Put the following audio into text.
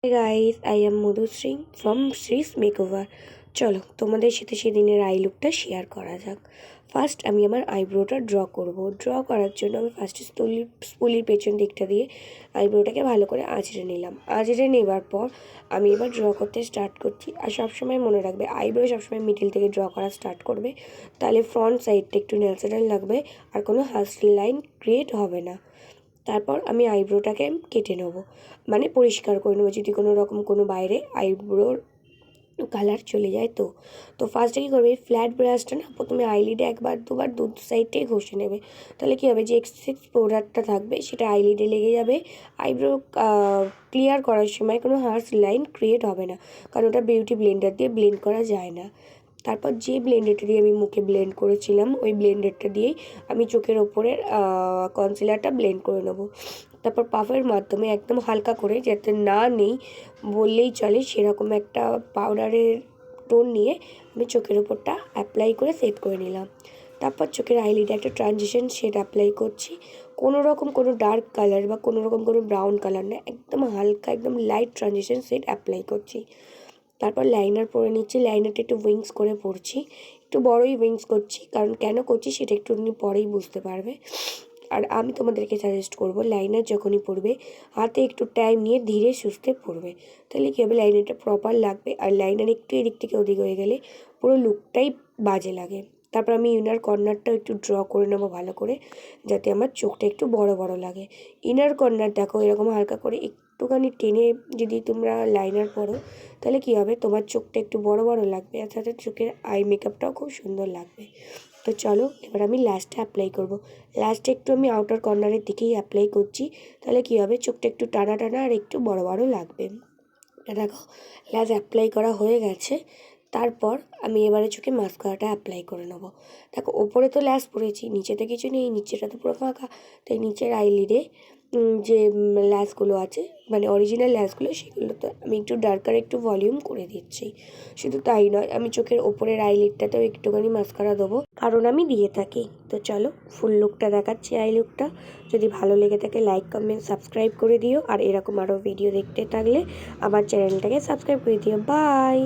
Hey guys, I am Madhusri from Shree's Makeover. চলো তোমাদের সাথে সেদিনের আই লুকটা শেয়ার করা যাক। ফার্স্ট আমি আমার আইব্রোটা ড্র করার জন্য আমি ফার্স্টে স্পুলির পেছন দিকটা দিয়ে আইব্রোটাকে ভালো করে আঁচড়ে নিলাম। আঁচড়ে নেবার পর আমি এবার ড্র করতে স্টার্ট করছি। আর সবসময় মনে রাখবে আইব্রো সবসময় মিডিল থেকে ড্র করা স্টার্ট করবে, তাহলে ফ্রন্ট সাইডটা একটু ন্যাচারাল লাগবে আর কোনো হাসল লাইন ক্রিয়েট হবে না। তারপর আমি আইব্রোটাকে কেটে নেব, মানে পরিষ্কার করে নেবো যদি কোনো রকম কোনো বাইরে আইব্রোর কালার চলে যায়। তো ফার্স্টে কী করবে, এই ফ্ল্যাট ব্রাশটা না প্রথমে আইলিডে একবার দুবার দু সাইডটাই ঘষে নেবে। তাহলে কী হবে, যে এক্সেস পাউডারটা থাকবে সেটা আইলিডে লেগে যাবে। আইব্রো ক্লিয়ার করার সময় কোনো হার্শ লাইন ক্রিয়েট হবে না, কারণ ওটা বিউটি ব্লেন্ডার দিয়ে ব্লেন্ড করা যায় না। তারপর যে ব্লেন্ডারটা দিয়ে আমি মুখে ব্লেন্ড করেছিলাম ওই ব্লেন্ডারটা দিয়েই আমি চোখের ওপরের কনসিলারটা ব্লেন্ড করে নেবো। তারপর পাফের মাধ্যমে একদম হালকা করে, যাতে না নেই বললেই চলে সেরকম একটা পাউডারের টোন নিয়ে আমি চোখের ওপরটা অ্যাপ্লাই করে সেট করে নিলাম। তারপর চোখের আইলিডে একটা ট্রানজিশন শেড অ্যাপ্লাই করছি। কোনো রকম কোনো ডার্ক কালার বা কোনো রকম কোনো ব্রাউন কালার না, একদম হালকা একদম লাইট ট্রানজিশন শেড অ্যাপ্লাই করছি। তারপর লাইনার পরে নিচ্ছি, লাইনারটা একটু উইংস করে পড়ছি, একটু বড়ই উইংস করছি, কারণ কেন করছি সেটা একটু পরেই বুঝতে পারবে। আর আমি তোমাদেরকে সাজেস্ট করবো লাইনার যখনই পড়বে হাতে একটু টাইম নিয়ে ধীরে সুস্থে পড়বে, তাহলে কী হবে লাইনারটা প্রপার লাগবে। আর লাইনার একটু এদিক থেকে ওদিক হয়ে গেলে পুরো লুকটাই বাজে লাগে। তারপর আমি ইনার কর্নারটাও একটু ড্র করে নেবো ভালো করে, যাতে আমার চোখটা একটু বড় বড় লাগে। ইনার কর্নার দেখো এরকম হালকা করে একটুখানি টেনে যদি তোমরা লাইনার পরো তাহলে কী হবে, তোমার চোখটা একটু বড় বড় লাগবে আর সাথে চোখের আই মেকআপটাও খুব সুন্দর লাগবে। তো চলো এবার আমি ল্যাশটা অ্যাপ্লাই করব। ল্যাশটা একটু আমি আউটার কর্নারের দিকেই অ্যাপ্লাই করছি, তাহলে কী হবে চোখটা একটু টানা টানা আর একটু বড় বড় লাগবে। দেখো ল্যাশ অ্যাপ্লাই করা হয়ে গেছে। তারপর আমি এবারে চোখে মাস্কারাটা অ্যাপ্লাই করে নেবো। দেখো ওপরে তো ল্যাশ পরেছি, নিচে তো কিছু নেই, নিচেটা তো পুরো ফাঁকা। তাই নিচের আইলিডে যে ল্যাশগুলো আছে মানে অরিজিনাল ল্যাশগুলো সেগুলো তো আমি একটু ডার্কার একটু ভলিউম করে দিচ্ছি। শুধু তাই নয়, আমি চোখের ওপরের আইলিডটাতেও একটুখানি মাস্কারা দেবো, কারণ আমি দিয়ে থাকি। তো চলো ফুল লুকটা দেখাচ্ছি। আই লুকটা যদি ভালো লেগে থাকে লাইক কমেন্ট সাবস্ক্রাইব করে দিও, আর এরকম আরও ভিডিও দেখতে থাকলে আমার চ্যানেলটাকে সাবস্ক্রাইব করে দিও। বাই।